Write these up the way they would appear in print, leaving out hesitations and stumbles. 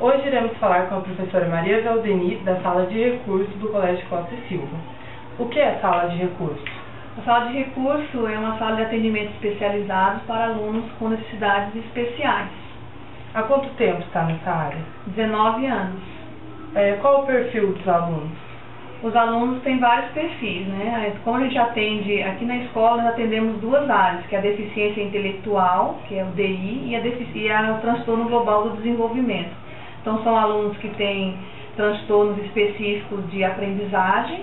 Hoje iremos falar com a professora Maria Valdeni, da Sala de Recursos do Colégio Costa e Silva. O que é Sala de Recursos? A Sala de Recurso é uma sala de atendimento especializado para alunos com necessidades especiais. Há quanto tempo está nessa área? 19 anos. Qual o perfil dos alunos? Os alunos têm vários perfis, né? Como a gente atende aqui na escola, nós atendemos duas áreas, que é a deficiência intelectual, que é o DI, e o transtorno global do desenvolvimento. Então, são alunos que têm transtornos específicos de aprendizagem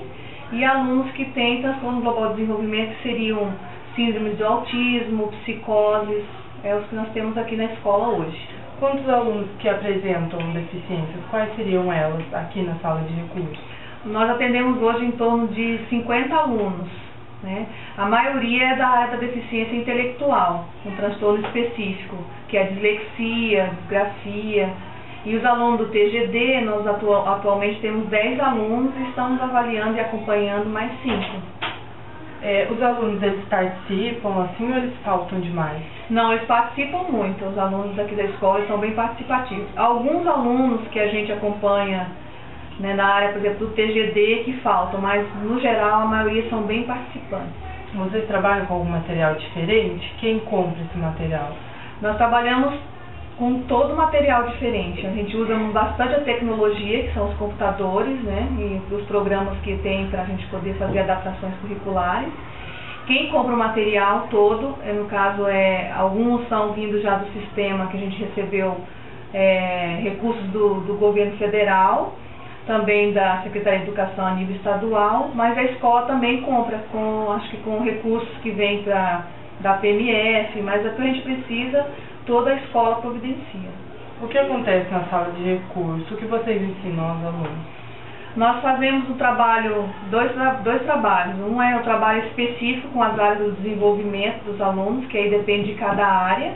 e alunos que têm transtorno global do desenvolvimento, que seriam síndromes do autismo, psicoses, os que nós temos aqui na escola hoje. Quantos alunos que apresentam deficiências, quais seriam elas aqui na Sala de Recursos? Nós atendemos hoje em torno de 50 alunos, né? A maioria é da área da deficiência intelectual, um transtorno específico, que é a dislexia, disgrafia. E os alunos do TGD, nós atualmente temos 10 alunos e estamos avaliando e acompanhando mais 5. Os alunos, eles participam assim ou eles faltam demais? Não, eles participam muito. Os alunos daqui da escola são bem participativos. Alguns alunos que a gente acompanha, né, na área, por exemplo, do TGD, que faltam, mas no geral a maioria são bem participantes. Vocês trabalham com algum material diferente? Quem compra esse material? Nós trabalhamos com todo material diferente. A gente usa bastante a tecnologia, que são os computadores, né, e os programas que tem para a gente poder fazer adaptações curriculares. Quem compra o material todo, no caso, alguns são vindos já do sistema que a gente recebeu recursos do governo federal, também da Secretaria de Educação a nível estadual, mas a escola também compra, acho que com recursos que vêm da PMF, mas o que a gente precisa, toda a escola providencia. O que acontece na Sala de Recursos? O que vocês ensinam aos alunos? Nós fazemos dois trabalhos. Um é o trabalho específico com as áreas do desenvolvimento dos alunos, que aí depende de cada área,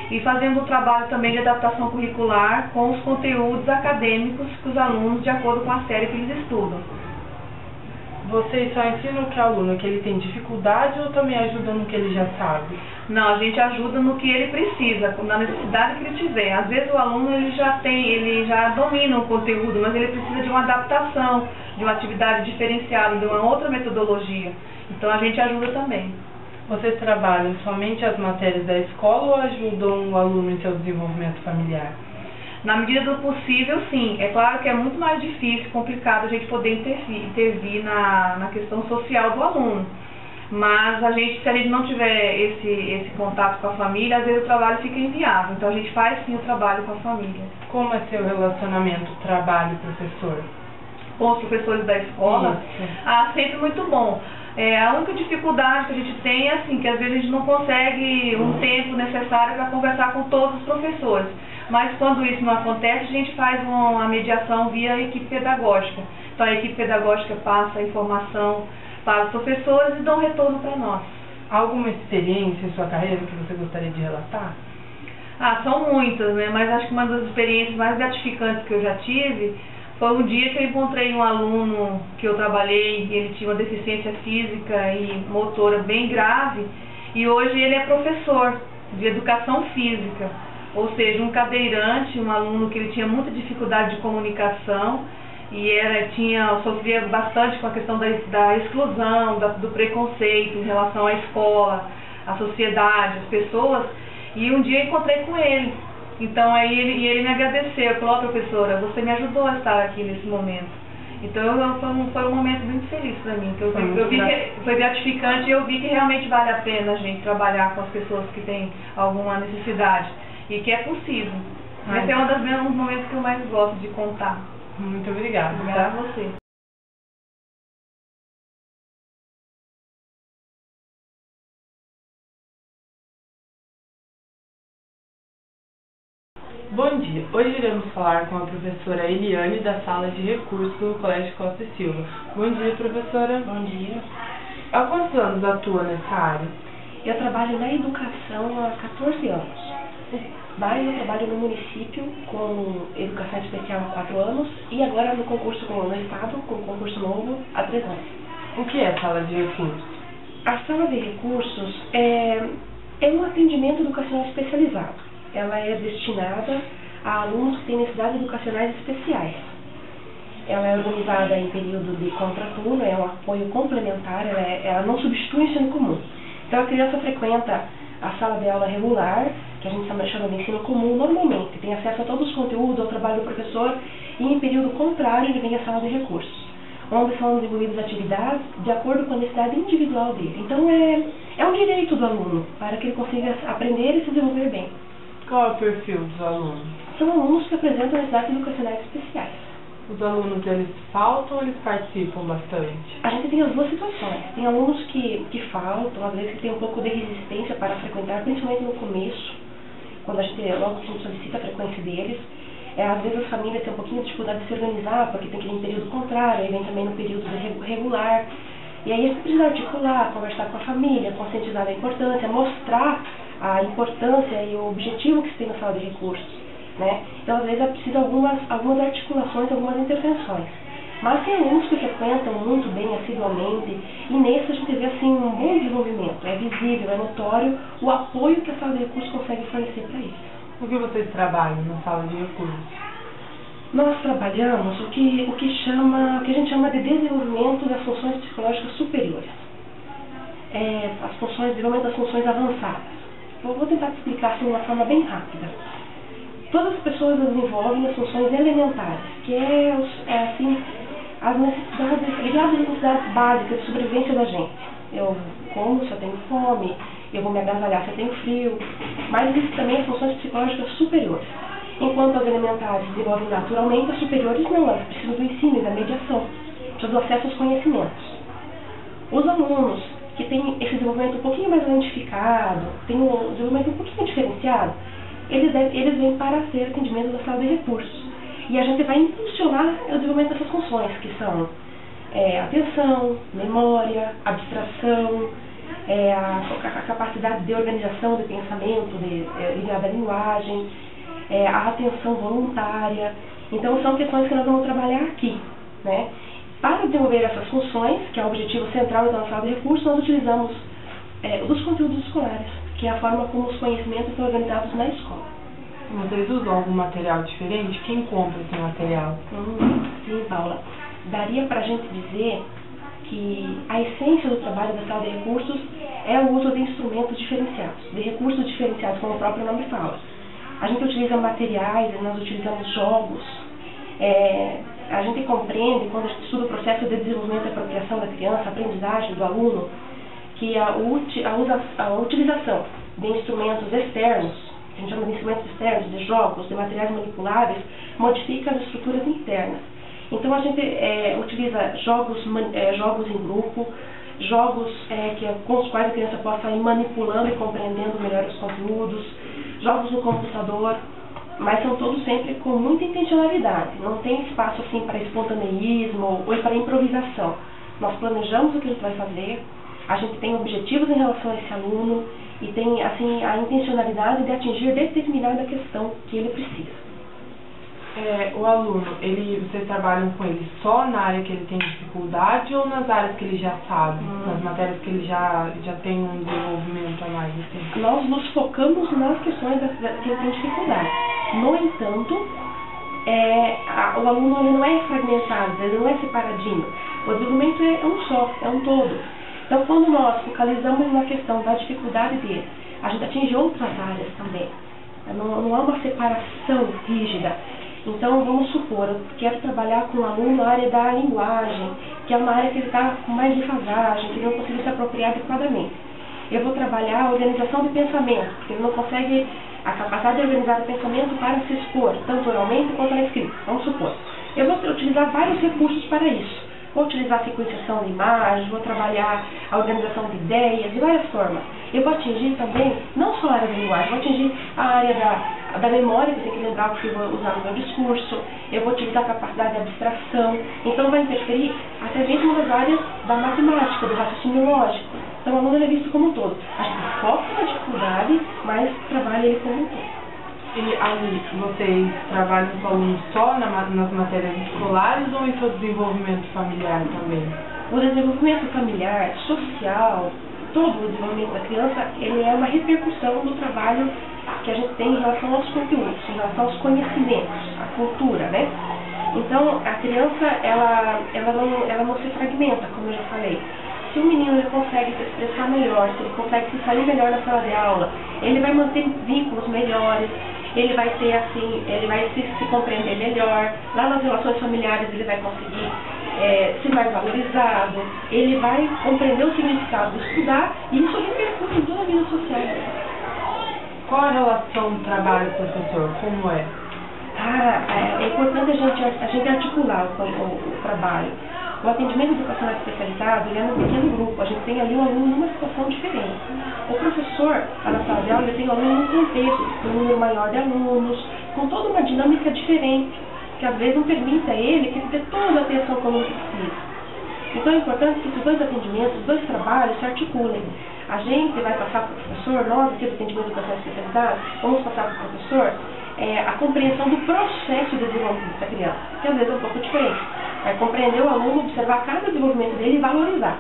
e fazemos um trabalho também de adaptação curricular com os conteúdos acadêmicos que os alunos, de acordo com a série que eles estudam. Vocês só ensinam o que aluno, que ele tem dificuldade, ou também ajudam no que ele já sabe? Não, a gente ajuda no que ele precisa, na necessidade que ele tiver. Às vezes o aluno ele já domina o conteúdo, mas ele precisa de uma adaptação, de uma atividade diferenciada, de uma outra metodologia. Então a gente ajuda também. Vocês trabalham somente as matérias da escola ou ajudam o aluno em seu desenvolvimento familiar? Na medida do possível, sim. É claro que é muito mais difícil, complicado a gente poder intervir na questão social do aluno. Mas se a gente não tiver esse contato com a família, às vezes o trabalho fica inviável. Então a gente faz sim o trabalho com a família. Como é seu relacionamento trabalho-professor? Com os professores da escola? Sempre muito bom. A única dificuldade que a gente tem é assim, que às vezes a gente não consegue um tempo necessário para conversar com todos os professores. Mas quando isso não acontece, a gente faz uma mediação via equipe pedagógica. Então a equipe pedagógica passa a informação para os professores e dá um retorno para nós. Há alguma experiência em sua carreira que você gostaria de relatar? São muitas, né? Mas acho que uma das experiências mais gratificantes que eu já tive foi um dia que eu encontrei um aluno que eu trabalhei, ele tinha uma deficiência física e motora bem grave, e hoje ele é professor de educação física, ou seja, um cadeirante, um aluno que ele tinha muita dificuldade de comunicação e sofria bastante com a questão da exclusão, do preconceito em relação à escola, à sociedade, às pessoas, e um dia eu encontrei com ele. Então aí ele me agradeceu, falou: professora, você me ajudou a estar aqui nesse momento. Então foi um momento muito feliz para mim, que eu vi que foi gratificante e eu vi que realmente vale a pena a gente trabalhar com as pessoas que têm alguma necessidade e que é possível. Esse é um dos momentos que eu mais gosto de contar. Muito obrigada. Obrigada a você. Bom dia, hoje iremos falar com a professora Eliane, da Sala de Recursos do Colégio Costa e Silva. Bom dia, professora. Bom dia. Há quantos anos atua nessa área? Eu trabalho na educação há 14 anos, mas eu trabalho no município com educação especial há 4 anos e agora no concurso no estado, com concurso novo, há 3 anos. O que é a Sala de Recursos? A Sala de Recursos é um atendimento educacional especializado. Ela é destinada a alunos que têm necessidades educacionais especiais. Ela é organizada em período de contraturno, é um apoio complementar, ela não substitui o ensino comum. Então a criança frequenta a sala de aula regular, que a gente chama de ensino comum normalmente, tem acesso a todos os conteúdos, ao trabalho do professor, e em período contrário ele vem à sala de recursos, onde são desenvolvidas atividades de acordo com a necessidade individual dele. Então é um direito do aluno, para que ele consiga aprender e se desenvolver bem. Qual é o perfil dos alunos? São alunos que apresentam necessidades educacionais especiais. Os alunos, eles faltam ou eles participam bastante? A gente tem as duas situações. Tem alunos que faltam, às vezes que tem um pouco de resistência para frequentar, principalmente no começo, quando logo que a gente solicita a frequência deles. Às vezes as famílias têm um pouquinho de dificuldade de se organizar, porque tem que ir em período contrário, aí vem também no período regular. E aí a gente precisa articular, conversar com a família, conscientizar da importância, mostrar a importância e o objetivo que se tem na sala de recursos, né? Então, às vezes, é preciso algumas articulações, algumas intervenções. Mas tem alunos que frequentam muito bem, assiduamente, e nesse a gente vê assim, um bom desenvolvimento. É visível, é notório o apoio que a sala de recursos consegue fornecer para eles. O que vocês trabalham na sala de recursos? Nós trabalhamos o que a gente chama de desenvolvimento das funções psicológicas superiores. Desenvolvimento das funções avançadas. Eu vou tentar te explicar assim, de uma forma bem rápida. Todas as pessoas desenvolvem as funções elementares, que assim, as necessidades, ligadas às necessidades básicas de sobrevivência da gente. Eu como se eu tenho fome, eu vou me agasalhar se eu tenho frio, mas existem também as funções psicológicas superiores. Enquanto as elementares desenvolvem naturalmente, as superiores não, elas precisam do ensino e da mediação, precisam do acesso aos conhecimentos. Os alunos que têm esse desenvolvimento um pouquinho mais identificado, têm um desenvolvimento um pouquinho diferenciado, eles vêm para ser atendimento da sala de recursos. E a gente vai impulsionar o desenvolvimento dessas funções, que são atenção, memória, abstração, a capacidade de organização de pensamento ligada à linguagem, a atenção voluntária. Então, são questões que nós vamos trabalhar aqui, né? Para desenvolver essas funções, que é o objetivo central da sala de recursos, nós utilizamos os conteúdos escolares, que é a forma como os conhecimentos estão organizados na escola. Vocês usam algum material diferente? Quem compra esse material? Sim, Paula. Daria para a gente dizer que a essência do trabalho da sala de recursos é o uso de instrumentos diferenciados, de recursos diferenciados, como o próprio nome fala. A gente utiliza materiais, nós utilizamos jogos. A gente compreende, quando a gente estuda o processo de desenvolvimento e apropriação da criança, a aprendizagem do aluno, que a utilização de instrumentos externos, que a gente chama de instrumentos externos, de jogos, de materiais manipuláveis, modifica as estruturas internas. Então a gente utiliza jogos em grupo, jogos com os quais a criança possa ir manipulando e compreendendo melhor os conteúdos, jogos no computador, mas são todos sempre com muita intencionalidade. Não tem espaço assim para espontaneísmo ou para improvisação. Nós planejamos o que a gente vai fazer, a gente tem objetivos em relação a esse aluno e tem assim a intencionalidade de atingir determinada questão que ele precisa. O aluno, vocês trabalham com ele só na área que ele tem dificuldade ou nas áreas que ele já sabe, nas matérias que ele já tem um desenvolvimento a mais? Assim? Nós nos focamos nas questões que ele tem dificuldade. No entanto, o aluno ele não é fragmentado, ele não é separadinho. O desenvolvimento é um só, é um todo. Então, quando nós focalizamos na questão da dificuldade dele, a gente atinge outras áreas também. Não há uma separação rígida. Então, vamos supor, eu quero trabalhar com um aluno na área da linguagem, que é uma área que ele está com mais defasagem, que ele não consegue se apropriar adequadamente. Eu vou trabalhar a organização de pensamento, porque ele não consegue a capacidade de organizar o pensamento para se expor, tanto oralmente quanto na escrita. Vamos supor. Eu vou utilizar vários recursos para isso. Vou utilizar a sequenciação de imagens, vou trabalhar a organização de ideias, de várias formas. Eu vou atingir também, não só a área da linguagem, vou atingir a área da memória, que eu tenho que lembrar o que eu vou usar no meu discurso, eu vou utilizar a capacidade de abstração, então vai interferir até mesmo nas áreas da matemática, do raciocínio lógico. Então o aluno é visto como um todo. A gente foca na dificuldade, mas trabalha ele como um todo. E ali, vocês trabalham com alunos só nas matérias escolares ou em seu desenvolvimento familiar também? O desenvolvimento familiar, social, todo o desenvolvimento da criança, ele é uma repercussão do trabalho que a gente tem em relação aos conteúdos, em relação aos conhecimentos, à cultura, né? Então, a criança, ela não se fragmenta, como eu já falei. Se o menino ele consegue se expressar melhor, se ele consegue se sair melhor na sala de aula, ele vai manter vínculos melhores, ele vai ter assim, ele vai se compreender melhor, lá nas relações familiares ele vai conseguir ser mais valorizado, ele vai compreender o significado de estudar e isso repercute em toda a vida social. Qual a relação trabalho-professor? Como é? É importante a gente articular o trabalho. O atendimento educacional especializado ele é num pequeno grupo, a gente tem ali um aluno numa situação diferente. O professor, na sala de aula, ele tem um aluno num contexto, com um número maior de alunos, com toda uma dinâmica diferente, que às vezes não permite a ele que ele dê toda a atenção como ele precisa. Então é importante que esses dois atendimentos, os dois trabalhos se articulem. A gente vai passar para o professor, nós aqui do atendimento educacional especializado, vamos passar para o professor a compreensão do processo de desenvolvimento da criança, que às vezes é um pouco diferente. Vai compreender o aluno, observar cada desenvolvimento dele e valorizar.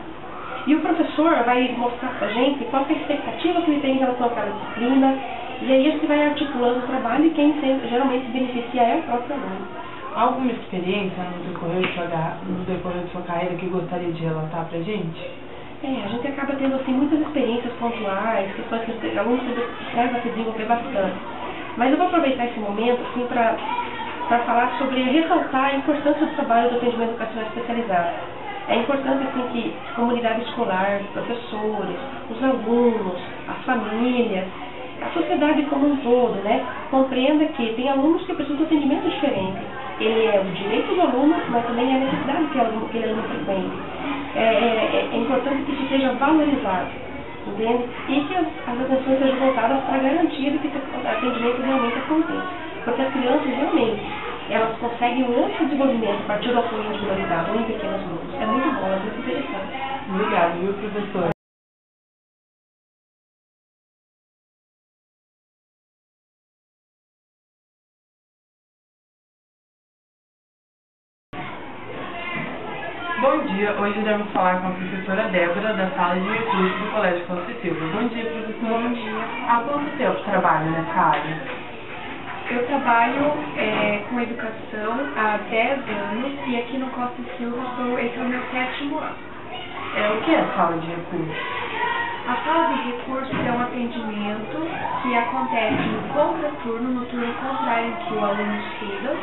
E o professor vai mostrar para a gente qual é a expectativa que ele tem em relação a cada disciplina, e aí a gente vai articulando o trabalho e quem geralmente se beneficia é o próprio aluno. Alguma experiência no decorrer de sua carreira que gostaria de relatar para a gente? A gente acaba tendo assim, muitas experiências pontuais, questões que o aluno serve a se desenvolver bastante. Mas eu vou aproveitar esse momento assim, para falar sobre, ressaltar a importância do trabalho do atendimento educacional especializado. É importante assim, que a comunidade escolar, professores, os alunos, as famílias, a sociedade como um todo, né, compreenda que tem alunos que precisam de atendimento diferente. Ele é o direito do aluno, mas também é a necessidade que aquele aluno frequente. É importante que isso seja valorizado, entende? E que as atenções sejam voltadas para a garantia de que o atendimento realmente aconteça. Porque as crianças realmente, elas conseguem um amplo desenvolvimento a partir do apoio individualizado ou em pequenos grupos. É muito bom, é muito interessante. Obrigada, viu, professora? Bom dia, hoje iremos falar com a professora Débora, da sala de recursos do Colégio Costa e Silva. Bom dia, professora. Bom dia. Há quanto tempo trabalha nessa área? Eu trabalho com educação há 10 anos e aqui no Costa e Silva esse é o meu 7º ano. O que é a sala de recursos? A sala de recursos é um atendimento que acontece no contraturno, no turno contrário em que o aluno estuda,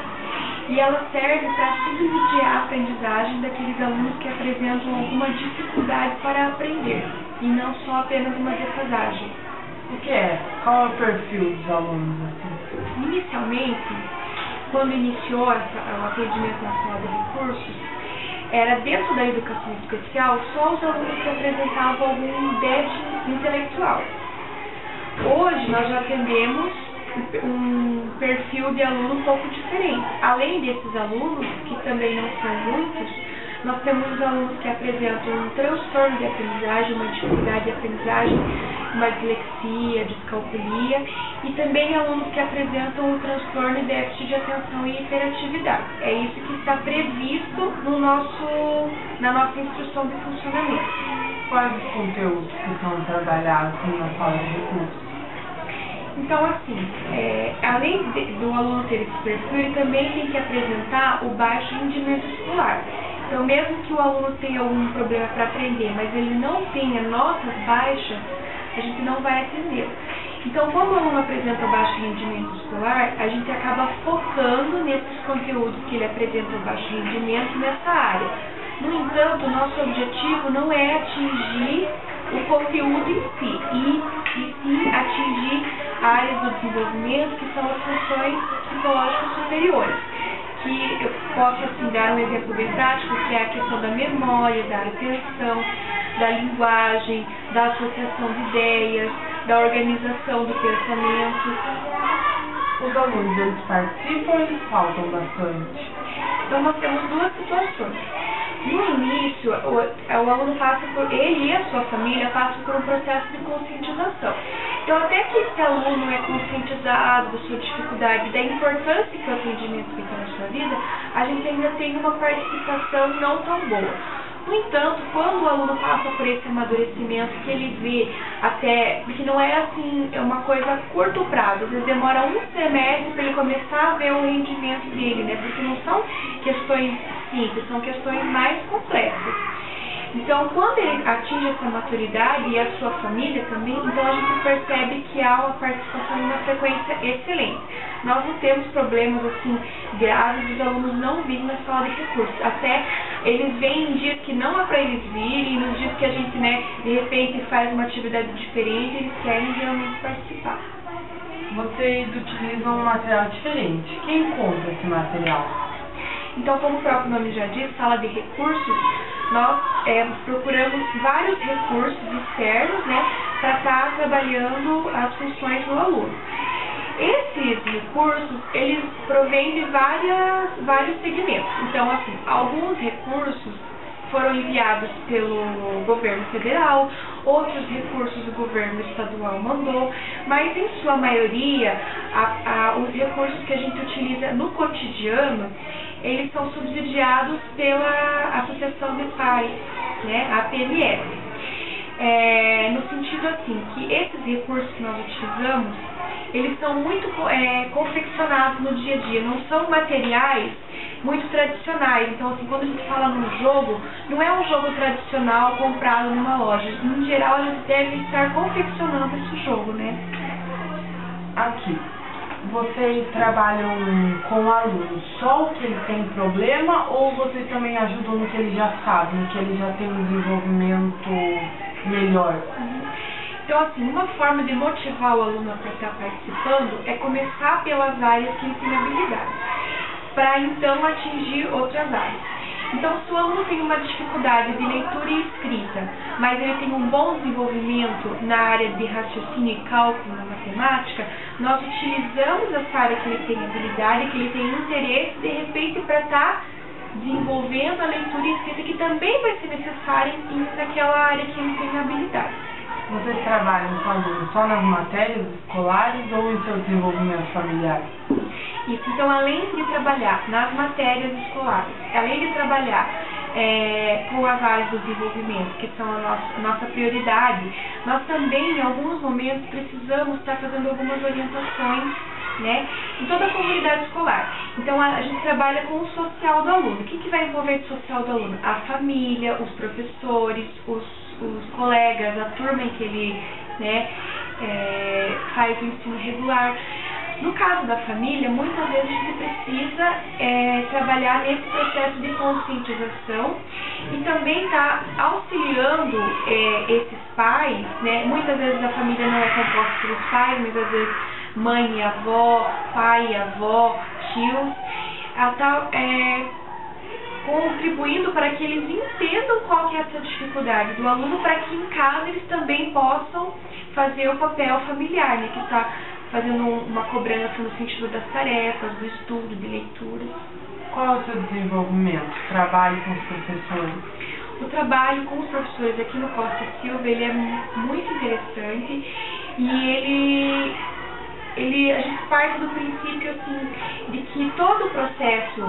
e ela serve para subsidiar a aprendizagem daqueles alunos que apresentam alguma dificuldade para aprender, e não só apenas uma defasagem. O que é? Qual é o perfil dos alunos? Assim? Inicialmente, quando iniciou o atendimento na sala de recursos, era dentro da educação especial só os alunos que apresentavam algum déficit intelectual. Hoje nós já atendemos um perfil de aluno um pouco diferente. Além desses alunos, que também não são muitos, nós temos os alunos que apresentam um transtorno de aprendizagem, uma dificuldade de aprendizagem, uma dislexia, descalculia, e também alunos que apresentam o transtorno de déficit de atenção e hiperatividade. É isso que está previsto na nossa instrução de funcionamento. Quais os conteúdos que são trabalhados na sala de recursos? Então, assim, além do aluno ter esse perfil, ele também tem que apresentar o baixo rendimento escolar. Então, mesmo que o aluno tenha algum problema para aprender, mas ele não tenha notas baixas, a gente não vai atender. Então, como o aluno apresenta baixo rendimento escolar, a gente acaba focando nesses conteúdos que ele apresenta baixo rendimento nessa área. No entanto, o nosso objetivo não é atingir o conteúdo em si, e sim atingir áreas do desenvolvimento que são as funções psicológicas superiores. Que eu posso assim, dar um exemplo bem prático, que é a questão da memória, da atenção, da linguagem, da associação de ideias, da organização do pensamento. Os alunos, eles participam ou eles faltam bastante? Então nós temos duas situações. No início, o aluno ele e a sua família passam por um processo de conscientização. Então, até que esse aluno é conscientizado da sua dificuldade, da importância que o atendimento tem na sua vida, a gente ainda tem uma participação não tão boa. No entanto, quando o aluno passa por esse amadurecimento, que ele vê até, porque não é assim, é uma coisa a curto prazo, às vezes demora um semestre para ele começar a ver o rendimento dele, né? Porque não são questões simples, são questões mais complexas. Então, quando ele atinge essa maturidade e a sua família também, então a gente percebe que há uma participação em uma frequência excelente. Nós não temos problemas assim graves dos alunos não virem na sala de recursos. Até eles vêm em dias que não é para eles virem, nos dias que a gente, né, de repente faz uma atividade diferente, eles querem realmente participar. Vocês utilizam um material diferente. Quem compra esse material? Então, como o próprio nome já diz, sala de recursos, nós procuramos vários recursos externos, né, para estar trabalhando as funções do aluno. Esses recursos, eles provêm de vários segmentos. Então, assim, alguns recursos foram enviados pelo governo federal, outros recursos o governo estadual mandou, mas em sua maioria, os recursos que a gente utiliza no cotidiano, eles são subsidiados pela Associação de Pais, né, a PMF. No sentido assim, que esses recursos que nós utilizamos, eles são muito confeccionados no dia a dia, não são materiais muito tradicionais. Então, assim, quando a gente fala num jogo, não é um jogo tradicional comprado numa loja. Em geral, a gente deve estar confeccionando esse jogo, né? Aqui, vocês trabalham com alunos só o que ele tem problema ou vocês também ajudam no que ele já sabe, no que ele já tem um desenvolvimento melhor? Então, assim, uma forma de motivar o aluno para estar participando é começar pelas áreas que ele tem habilidade, para então atingir outras áreas. Então, se o aluno tem uma dificuldade de leitura e escrita, mas ele tem um bom desenvolvimento na área de raciocínio e cálculo na matemática, nós utilizamos essa área que ele tem habilidade, que ele tem interesse, de repente, para estar desenvolvendo a leitura e escrita, que também vai ser necessária naquela área que ele tem habilidade. Vocês trabalham com alunos só nas matérias escolares ou em seu desenvolvimento familiar? Isso, então, além de trabalhar nas matérias escolares, além de trabalhar com as áreas do desenvolvimento, que são a nossa prioridade, nós também, em alguns momentos, precisamos estar fazendo algumas orientações, né, em toda a comunidade escolar. Então, a gente trabalha com o social do aluno. O que vai envolver o social do aluno? A família, os professores, os colegas, a turma em que ele, né, faz o ensino regular. No caso da família, muitas vezes a gente precisa trabalhar nesse processo de conscientização e também estar auxiliando esses pais, né? Muitas vezes a família não é composta pelos pais, mas às vezes mãe e avó, pai e avó, tios, contribuindo para que eles entendam qual que é essa dificuldade do aluno, para que em casa eles também possam fazer o papel familiar, né, que está fazendo uma cobrança no sentido das tarefas, do estudo, de leitura. Qual é o seu desenvolvimento? Trabalho com os professores? O trabalho com os professores aqui no Costa Silva, ele é muito interessante e a gente parte do princípio assim, de que todo o processo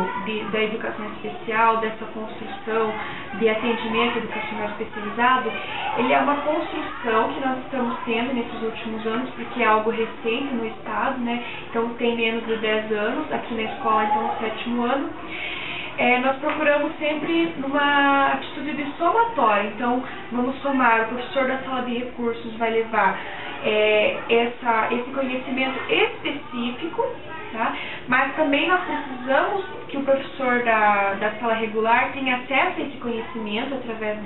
da educação especial, dessa construção de atendimento educacional especializado, ele é uma construção que nós estamos tendo nesses últimos anos, porque é algo recente no estado, né? Então tem menos de 10 anos, aqui na escola então no 7º ano. Nós procuramos sempre numa atitude de somatória, então vamos somar, o professor da sala de recursos vai levar esse conhecimento específico, tá? Mas também nós precisamos que o professor da sala regular tenha acesso a esse conhecimento através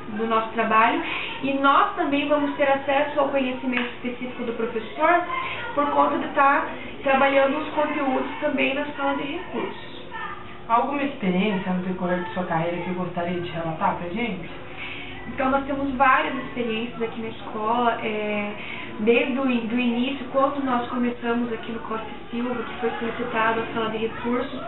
do nosso trabalho e nós também vamos ter acesso ao conhecimento específico do professor por conta de estar trabalhando os conteúdos também na sala de recursos. Alguma experiência no decorrer de sua carreira que gostaria de relatar pra gente? Então, nós temos várias experiências aqui na escola, desde o início, quando nós começamos aqui no Costa Silva, que foi solicitado a sala de recursos,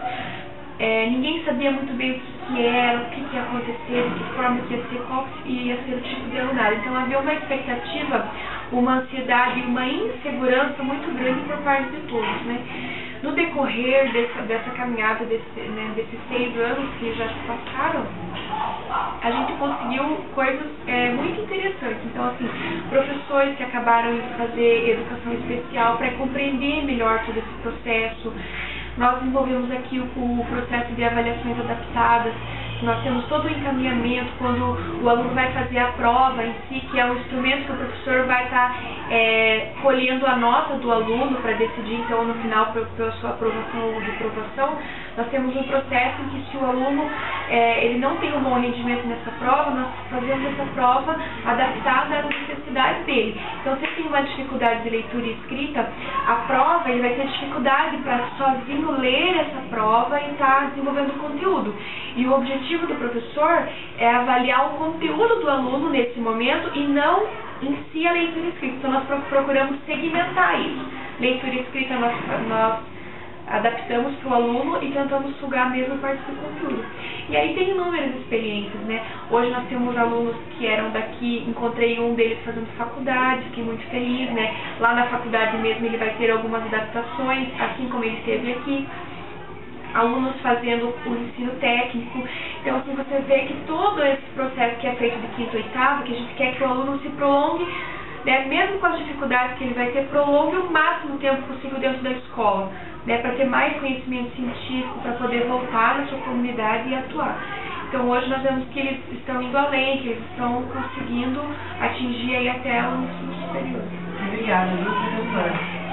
ninguém sabia muito bem o que era, o que ia acontecer, de que forma que ia ser, qual ia ser o tipo de alunado. Então, havia uma expectativa, uma ansiedade, uma insegurança muito grande por parte de todos, né? No decorrer dessa caminhada, desses 6 anos que já se passaram, a gente conseguiu coisas muito interessantes. Então, assim, professores que acabaram de fazer educação especial para compreender melhor todo esse processo. Nós desenvolvemos aqui o processo de avaliações adaptadas. Nós temos todo o encaminhamento quando o aluno vai fazer a prova em si, que é um instrumento que o professor vai estar colhendo a nota do aluno para decidir, então, no final, pela sua aprovação ou reprovação. Nós temos um processo em que, se o aluno ele não tem um bom rendimento nessa prova, nós fazemos essa prova adaptada às necessidades dele. Então, se ele tem uma dificuldade de leitura e escrita, a prova ele vai ter dificuldade para sozinho ler essa prova e estar desenvolvendo o conteúdo. E o objetivo do professor é avaliar o conteúdo do aluno nesse momento e não em si a leitura e escrita. Então, nós procuramos segmentar isso. Leitura e escrita nós adaptamos para o aluno e tentamos sugar a mesma parte do conteúdo. E aí tem inúmeras experiências, né? Hoje nós temos alunos que eram daqui, encontrei um deles fazendo faculdade, fiquei muito feliz, né? Lá na faculdade mesmo ele vai ter algumas adaptações, assim como ele teve aqui. Alunos fazendo o ensino técnico. Então, assim, você vê que todo esse processo que é feito de quinta e oitava, que a gente quer que o aluno se prolongue, né, mesmo com as dificuldades que ele vai ter, prolongue o máximo tempo possível dentro da escola, né, para ter mais conhecimento científico, para poder voltar na sua comunidade e atuar. Então, hoje nós vemos que eles estão indo além, que eles estão conseguindo atingir aí até o ensino superior. Obrigada, viu, professora?